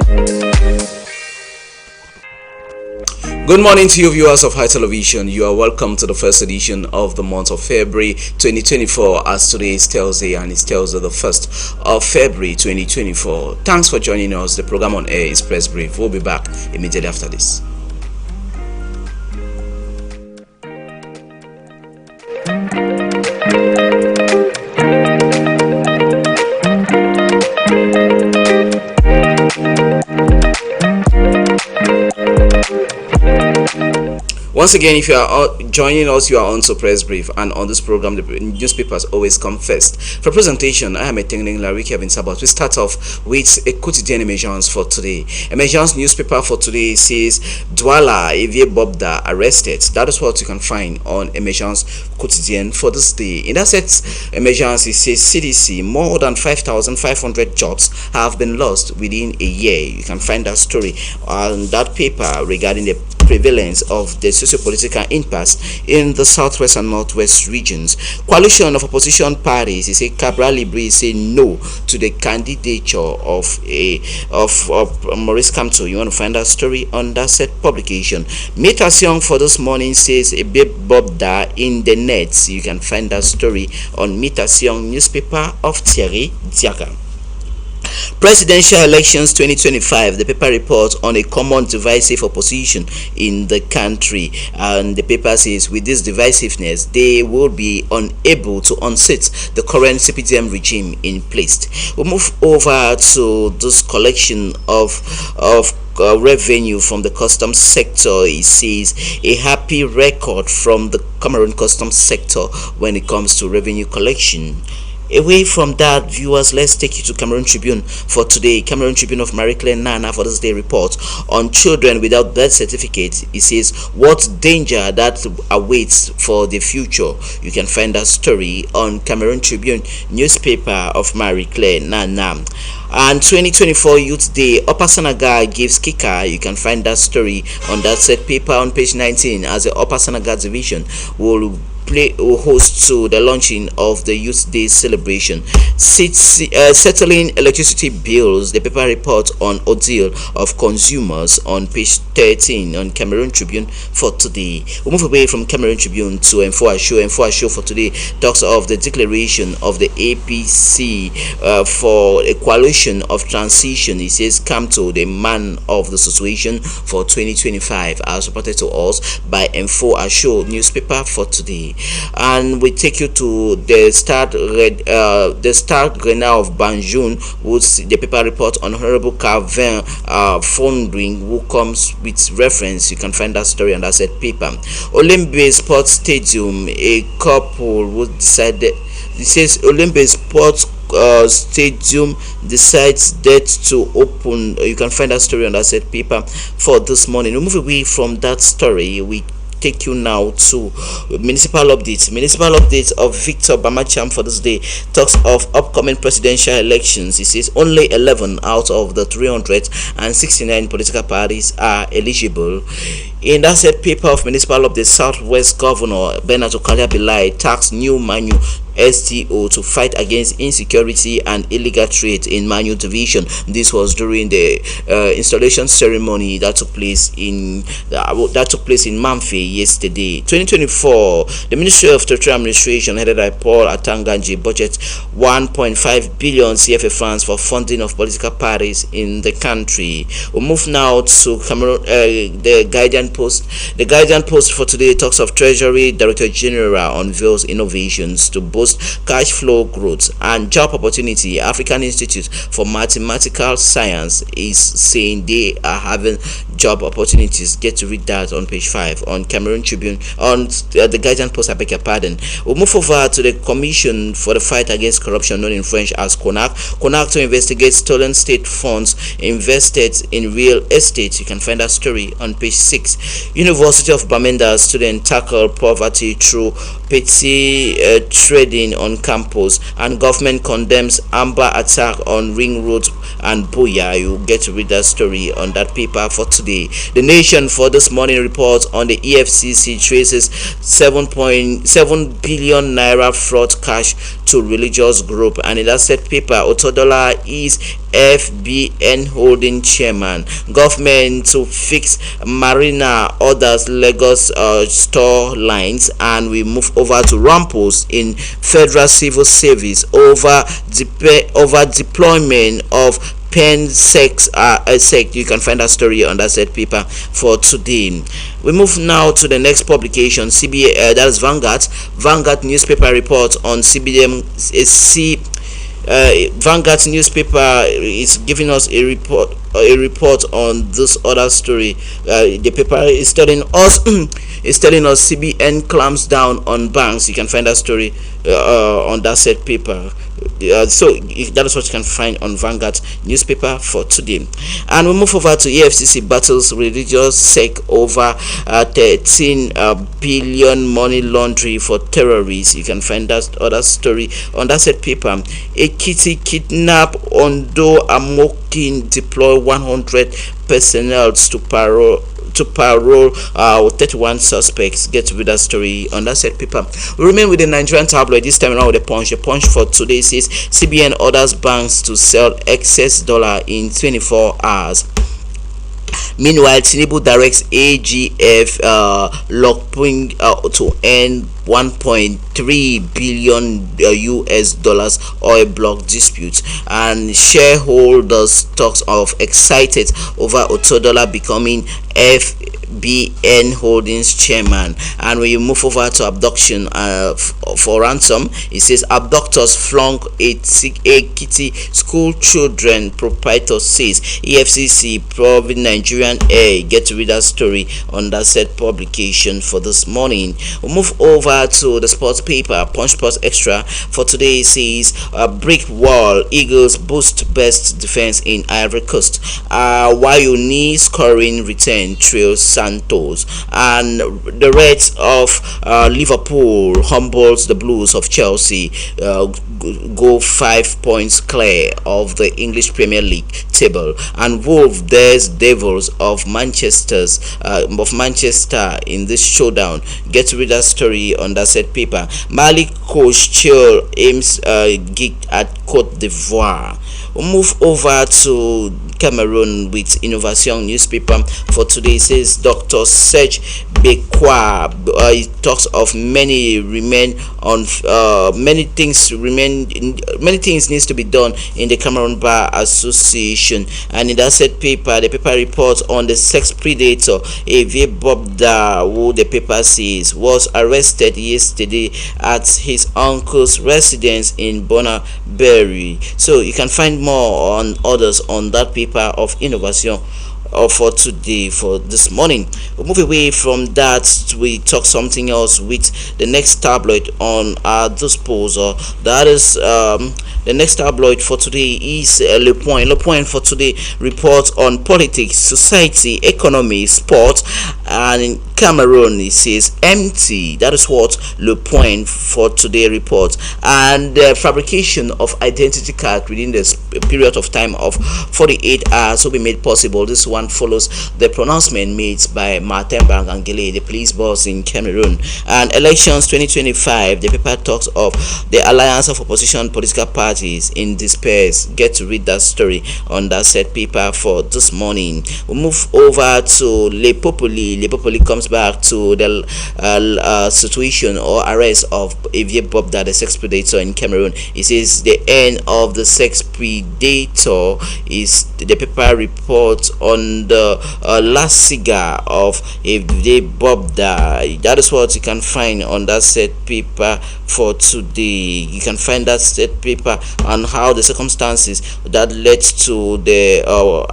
Good morning to you viewers of High Television. You are welcome to the first edition of the month of February 2024, as today is Thursday and it's Thursday the 1st of February 2024. Thanks for joining us. The program on air is Press Brief. We'll be back immediately after this. Once again, if you are joining us, you are on to Press Brief, and on this program, the newspapers always come first. For presentation, I am attending Larry Kevin Sabat. We start off with a quotidian emergence for today. Emergence newspaper for today says Douala Evie Bobda arrested. That is what you can find on Emergence quotidian for this day. In that set, Emergence, it says CDC, more than 5,500 jobs have been lost within a year. You can find that story on that paper regarding the prevalence of the socio-political impasse in the southwest and northwest regions. Coalition of opposition parties, is a Cabral Libri, say no to the candidature of Maurice Kamto. You want to find that story on that set publication. Metasion for this morning says a big Bobda in the nets. You can find that story on Metasion newspaper of Thierry Diaga. Presidential elections 2025, the paper reports on a common divisive opposition in the country, and the paper says with this divisiveness they will be unable to unseat the current CPDM regime in place. We'll move over to this collection of revenue from the customs sector. It says a happy record from the Cameroon customs sector when it comes to revenue collection. Away from that, viewers, let's take you to Cameroon Tribune for today. Cameroon Tribune of Marie Claire Nana for this day report on children without birth certificate. It says what danger that awaits for the future. You can find that story on Cameroon Tribune newspaper of Marie Claire Nana. And 2024 Youth Day, Upper Senegal gives kicker. You can find that story on that set paper on page 19, as the Upper Senegal division will host to the launching of the Youth Day celebration. Settling electricity bills, the paper reports on ordeal of consumers on page 13 on Cameroon Tribune for today. We'll move away from Cameroon Tribune to Enfoa Show. Enfoa Show for today talks of the declaration of the APC for a coalition of transition. It says Kamto, the man of the situation for 2025, as reported to us by Enfoa Show newspaper for today. And we take you to the Stade Rennais of Banjul, which the paper report on Honorable Calvin Fondring, who comes with reference. You can find that story on that said paper. Olymbe Sports Stadium, a couple would decide that it says Olymbe Sports Stadium decides that to open. You can find that story on that said paper for this morning. We move away from that story. We take you now to municipal updates. Municipal updates of Victor Bamacham for this day talks of upcoming presidential elections. It says only 11 out of the 369 political parties are eligible. In that said paper of municipal updates, Southwest Governor Bernard Okalia Bilai tasked new Manu STO to fight against insecurity and illegal trade in Manu Division. This was during the installation ceremony that took place in Mamfe yesterday. 2024, the Ministry of Territorial Administration, headed by Paul Atanganji, budget 1.5 billion CFA funds for funding of political parties in the country. We'll move now to Cameroon, the Guardian Post. The Guardian Post for today talks of Treasury Director General unveils innovations to boost cash flow growth and job opportunity. African Institute for Mathematical Science is saying they are having job opportunities. Get to read that on page 5 on Cameroon Tribune, on the Guardian Post. I beg your pardon. We'll move over to the Commission for the Fight Against Corruption, known in French as CONAC. CONAC to investigate stolen state funds invested in real estate. You can find that story on page 6. University of Bamenda student tackle poverty through petty trading on campus, and government condemns Amber attack on Ring Road and Buya. You get to read that story on that paper for today. The Nation for this morning reports on the EFCC traces 7.7 billion naira fraud cash to religious group, and in that said paper, Otodola is FBN Holding Chairman. Government to fix Marina orders Lagos store lines. And we move over to Rampos in Federal Civil Service over deployment of pen sex sect. You can find that story on that said paper for today. We move now to the next publication, CBA, that is Vanguard newspaper report on CBM. Vanguard newspaper is giving us a report on this other story. The paper is telling us CBN clamps down on banks. You can find that story on that said paper. So that is what you can find on Vanguard newspaper for today. And we move over to EFCC battles religious sect over 13 billion money laundering for terrorists. You can find that other story on that said paper. Ekiti kidnap Ondo Amokin deploy 100 personnel to parole 31 suspects. Get with that story on that said paper. We remain with the Nigerian tabloid, this time around with the Punch. The Punch for today says CBN orders banks to sell excess dollar in 24 hours. Meanwhile, Tinubu directs AGF Lokping to end 1.3 billion US dollars oil block dispute, and shareholders talks of excited over Otodola becoming FBN Holdings chairman. And when you move over to abduction for ransom, it says abductors flunk Ekiti school children, proprietor says. EFCC probing Nigerian air. Get to read that story on that said publication for this morning. We'll move over to the sports paper, Punch Sports Extra for today. Says brick wall, Eagles boost best defense in Ivory Coast, while Uni scoring return trails Santos, and the Reds of Liverpool humbles the Blues of Chelsea, go 5 points clear of the English Premier League table, and Wolves there's Devils of Manchester in this showdown. Get to read that story on that said paper. Mali coach Chill aims gig at Cote d'Ivoire. We'll move over to Cameroon with Innovation newspaper for today. It says Dr. Serge Bekwa talks of many things needs to be done in the Cameroon Bar Association. And in that said paper, the paper reports on the sex predator Evie Bobda, who the paper says was arrested yesterday at his uncle's residence in Bonaberry. So you can find more on others on that paper of Innovation for today, for this morning. We'll move away from that. We talk something else with the next tabloid on our disposal. That is the next tabloid for today is Le Point. Le Point for today reports on politics, society, economy, sport, and in Cameroon it says empty. That is what Le Point for today reports. And the fabrication of identity card within this period of time of 48 hours will be made possible. This one follows the pronouncement made by Martin Bangangele, the police boss in Cameroon. And elections 2025, the paper talks of the alliance of opposition political parties in despair. Get to read that story on that said paper for this morning. We'll move over to Le Populi. Le Populi comes back to the situation or arrest of Evie Bobda, the sex predator in Cameroon. It says the end of the sex predator is the paper reports on the last cigar of Evie Bobda. That is what you can find on that said paper for today. You can find that said paper on how the circumstances that led to the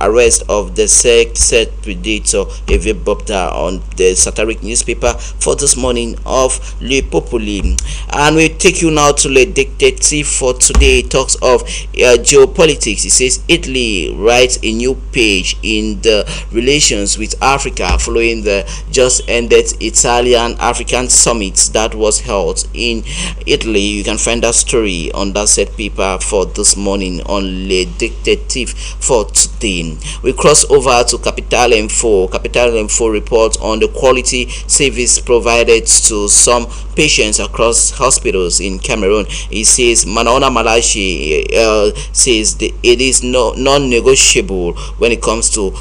arrest of the sex predator Evie Bobda on the satiric newspaper for this morning of Le Populi. And we take you now to Le Detective for today. It talks of geopolitics. It says Italy writes a new page in the relations with Africa following the just ended Italian African summit that was held in Italy. You can find that story on that said paper for this morning on Le Detective for today. We cross over to Capital Info. Capital Info reports on the quality service provided to some patients across hospitals in Cameroon. It says Manaona Malachi says it is non-negotiable when it comes to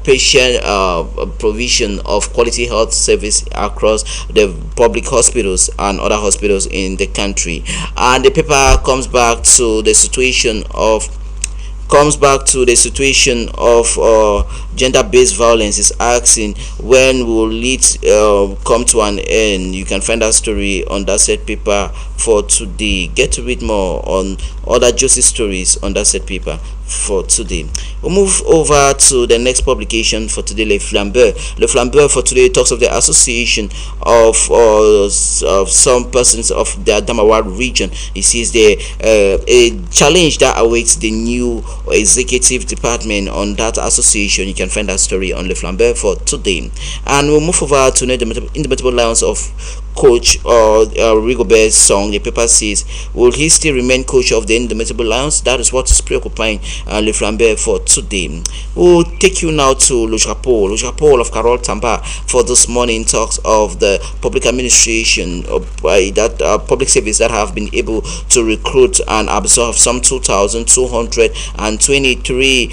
patient provision of quality health service across the public hospitals and other hospitals in the country. And the paper comes back to the situation of gender-based violence. Is asking when will it come to an end. You can find that story on that said paper for today. Get to read more on other juicy stories on that said paper for today. We'll move over to the next publication for today, Le Flambeur. Le Flambeur for today talks of the association of some persons of the Adamawa region. It says there a challenge that awaits the new executive department on that association. You can find that story on Le Flambeur for today. And we'll move over to the Indomitable Lions of coach Rigobert Song. The paper says, will he still remain coach of the Indomitable Lions? That is what is preoccupying Le Flambeur for today. We'll take you now to Le Japon. Le Japon of Carol Tamba for this morning talks of the public administration public service that have been able to recruit and absorb some 2,223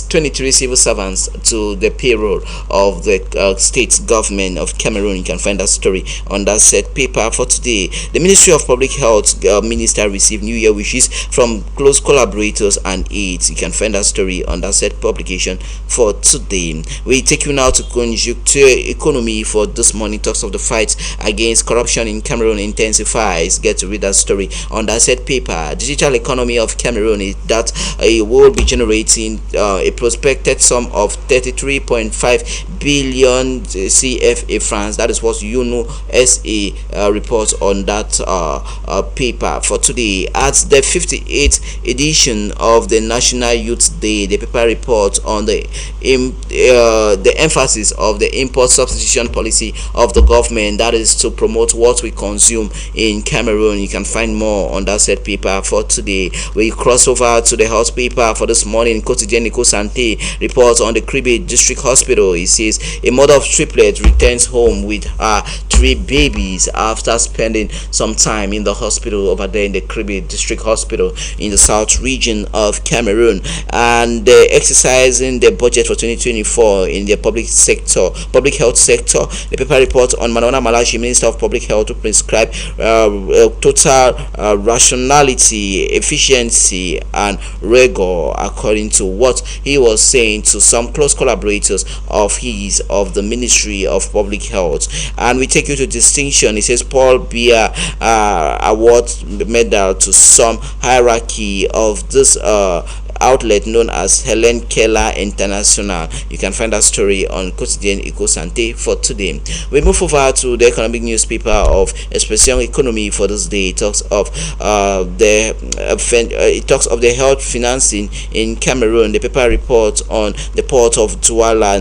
23 civil servants to the payroll of the state government of Cameroon. You can find that story on that said paper for today. The Ministry of Public Health Minister received New Year wishes from close collaborators and aides. You can find that story on that said publication for today. We take you now to Conjuncture Economy for this morning. Talks of the fight against corruption in Cameroon intensifies. Get to read that story on that said paper. Digital economy of Cameroon is that it will be generating a prospected sum of 33.5 billion CFA francs. That is what SA reports on that paper for today. At the 58th edition of the National Youth Day, the paper reports on the emphasis of the import substitution policy of the government, that is to promote what we consume in Cameroon. You can find more on that said paper for today. We cross over to the health paper for this morning. Quotidien Eco Santé reports on the Kribi District Hospital. It says a mother of triplets returns home with her 3 babies after spending some time in the hospital over there in the Kribi District Hospital in the south region of Cameroon. And exercising the budget for 2024 in the public health sector. The paper reports on Manaona Malachi, Minister of Public Health, to prescribe total rationality, efficiency and rigor, according to what he was saying to some close collaborators of the Ministry of Public Health. And we take you to distinction. It says Paul Biya award medal to some hierarchy of this outlet known as Helen Keller International. You can find that story on Quotidien Eco Santé for today. We move over to the economic newspaper of Expression Economy for this day. It talks of the health financing in Cameroon. The paper reports on the port of Douala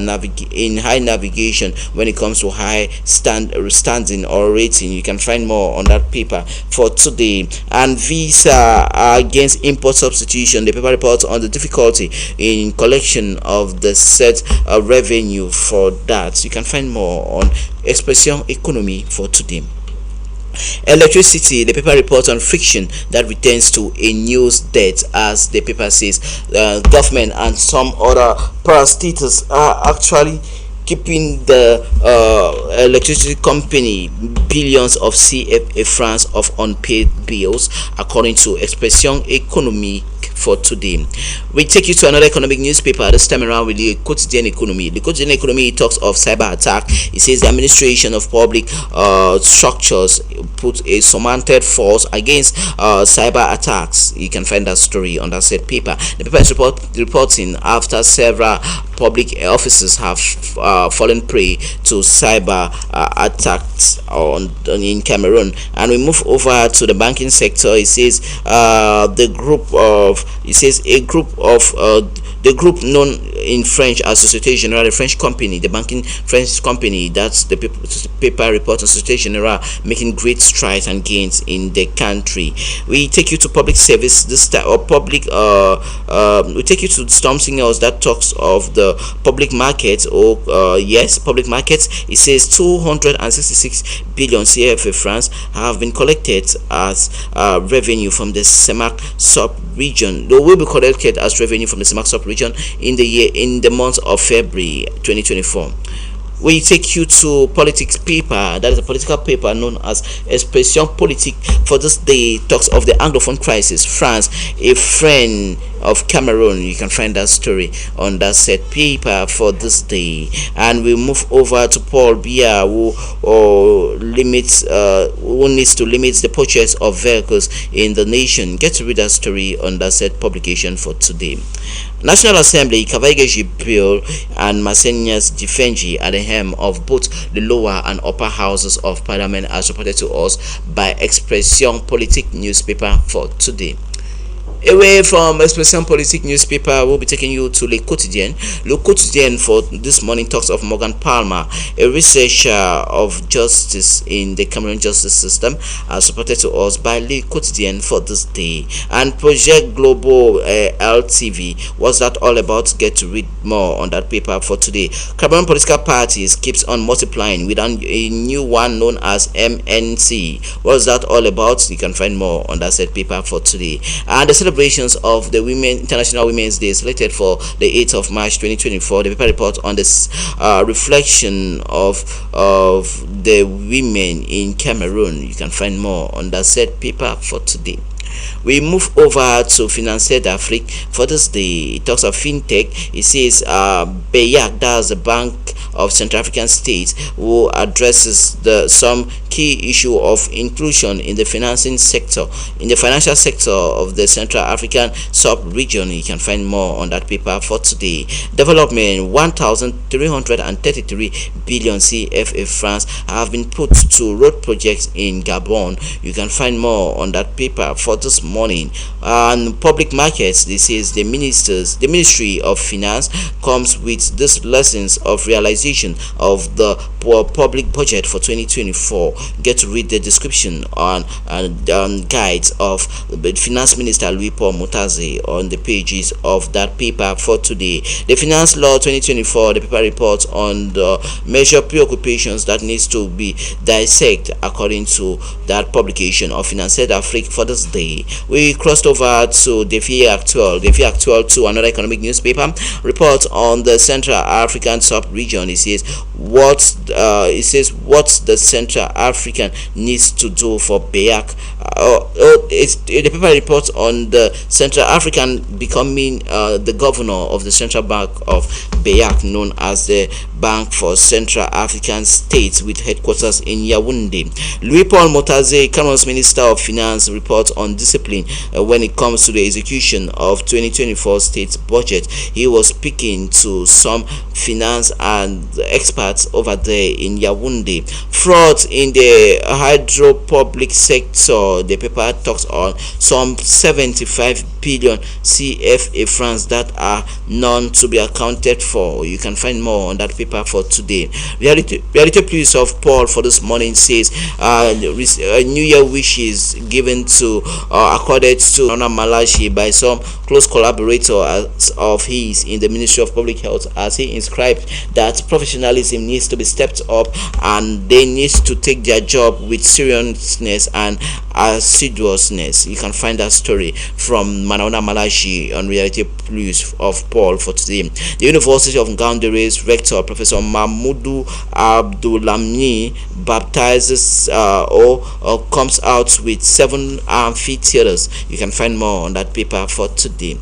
in high navigation when it comes to high standing or rating. You can find more on that paper for today. And visa against import substitution. The paper reports on the difficulty in collection of the set revenue for that. You can find more on Expression Economy for today. Electricity, the paper reports on friction that returns to a news debt. As the paper says, government and some other parastatals are actually keeping the electricity company billions of CFA francs of unpaid bills, according to Expression Economy for today. We take you to another economic newspaper, this time around with the Quotidien Economy. The Quotidien Economy talks of cyber attack. It says the administration of public structures put a surmounted force against cyber attacks. You can find that story on that said paper. The paper is reporting after several public offices have fallen prey to cyber attacks in Cameroon. And we move over to the banking sector. It says a group of The group known in French as Société Générale, the French company, the banking French company, that's the paper report on Société Générale making great strides and gains in the country. We take you to public service this time, or public we take you to storm signals that talks of the public markets, or yes, public markets. It says 266 billion CFA francs have been collected as revenue from the CEMAC sub-region. They will be collected as revenue from the CEMAC sub-region in the month of February 2024. We take you to politics paper, that is a political paper known as Expression Politique. For this day talks of the Anglophone crisis, France a friend of Cameroon. You can find that story on that set paper for this day. And we move over to Paul Biya, who needs to limit the purchase of vehicles in the nation. Get to read that story on that set publication for today. National Assembly, Kavaige Bill and Masenias Difenji at the helm of both the lower and upper houses of parliament, as reported to us by Expression Politique newspaper for today. Away from Expression Politique newspaper, we'll be taking you to Le Quotidien. Le Quotidien for this morning talks of Morgan Palmer, a researcher of justice in the Cameroon justice system, as reported to us by Le Quotidien for this day. And Project Global LTV, what's that all about? Get to read more on that paper for today. Cameroon political parties keeps on multiplying with a new one known as MNC. What's that all about? You can find more on that said paper for today. And the celebrations of the International Women's Day slated for the 8th of March 2024. The paper report on this reflection of the women in Cameroon. You can find more on that said paper for today. We move over to Financier d'Afrique for this day. It talks of fintech. It says BEAC, that's the Bank of Central African States, who addresses some key issue of inclusion in the financing sector, in the financial sector of the Central African sub-region. You can find more on that paper for today. Development, 1,333 billion CFA francs have been put to road projects in Gabon. You can find more on that paper for this morning. And public markets, this is the Ministry of Finance comes with this lessons of realization of the public budget for 2024. Get to read the description on guides of the Finance Minister Louis Paul Mutaze on the pages of that paper for today. The Finance Law 2024, the paper reports on the major preoccupations that needs to be dissected according to that publication of Financier d'Afrique for this day. We crossed over to Défi Actuel to another economic newspaper. Report on the Central African sub-region. It says what the Central African needs to do for BEAC. The paper reports on the Central African becoming the governor of the Central Bank of BEAC, known as the Bank for Central African States, with headquarters in Yaoundé. Louis Paul Mutaze, Cameroon's Minister of Finance, reports on discipline when it comes to the execution of 2024 state budget. He was speaking to some finance and experts over there in Yaoundé. Fraud in the hydro public sector. The paper talks on some 75 billion CFA francs that are none to be accounted for. You can find more on that paper for today. Reality Plus of Paul for this morning says New Year wishes given to accorded to Nana Malachi by some close collaborators of his in the Ministry of Public Health, as he inscribed that professionalism needs to be stepped up and they need to take their job with seriousness and assiduousness. You can find that story from Manaona Malachi on Reality Plus of Paul for today. The University of Ngaoundere's rector, Professor Mahmoudou Abdulhamni, baptizes or comes out with 7 amphitheaters. You can find more on that paper for today.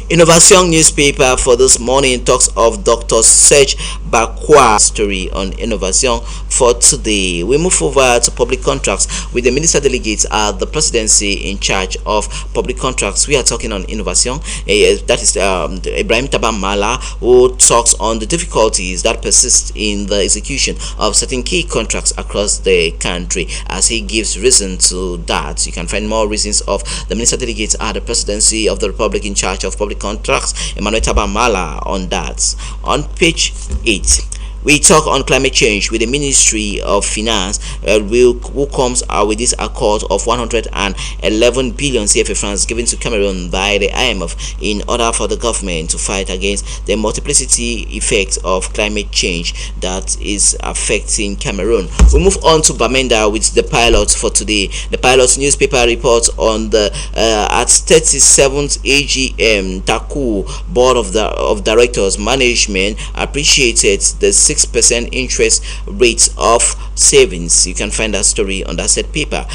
Innovation newspaper for this morning talks of Dr. Serge Bakwa story on innovation for today. We move over to public contracts with the minister delegates at the presidency in charge of public contracts. We are talking on innovation. That is Ibrahim Tabamala, who talks on the difficulties that persist in the execution of certain key contracts across the country, as he gives reason to that. You can find more reasons of the minister delegates at the presidency of the republic in charge of of Public Contracts, Emmanuel Tabamala, on that. On page 8, we talk on climate change with the Ministry of Finance, who comes out with this accord of 111 billion CFA francs given to Cameroon by the IMF in order for the government to fight against the multiplicity effects of climate change that is affecting Cameroon. We move on to Bamenda with the pilot for today. The pilot newspaper reports on the at 37th AGM, Taku Board of Directors Management appreciated the 6% interest rate of savings. You can find that story on that said paper.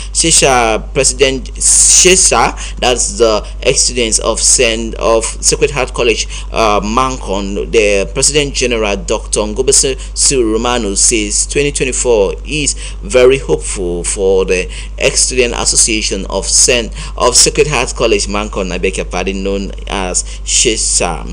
President Shesha, that's the ex-students of Sacred Heart College, Mancon, the President General Dr. Ngobese Romano says 2024 is very hopeful for the ex-student association of Sacred Heart College, Mancon, I beg your pardon, known as Shesha.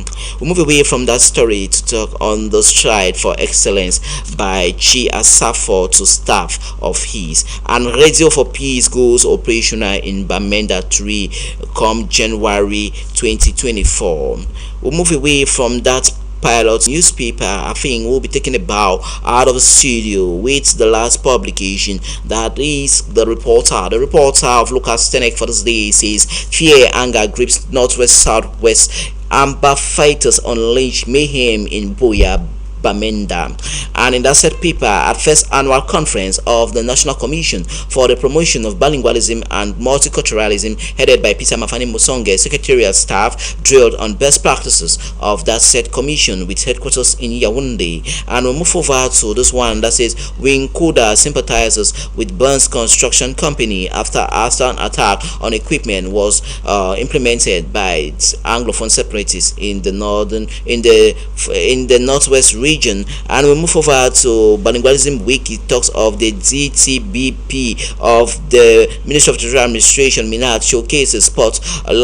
We move away from that story to talk on the stride for excellence by Chi Asafo to staff of his. And Radio for Peace goes operational in Bamenda 3 come January 2024. We'll move away from that pilot newspaper. I think we'll be taking a bow out of the studio with the last publication, that is the reporter. The reporter of Lucas Tenek for this day says fear, anger grips Northwest Southwest. Amber fighters unleash mayhem in Boya, Bamenda. And in that said paper, at first annual conference of the National Commission for the Promotion of Bilingualism and Multiculturalism, headed by Peter Mafani Musonge, secretariat staff drilled on best practices of that said commission with headquarters in Yaoundé. And we'll move over to this one that says Winkuda sympathizes with Burns Construction Company after an attack on equipment was implemented by Anglophone separatists in the northwest region. And we move over to Bilingualism Week. It talks of the DTBP of the Ministry of General Administration, Minat, showcases sports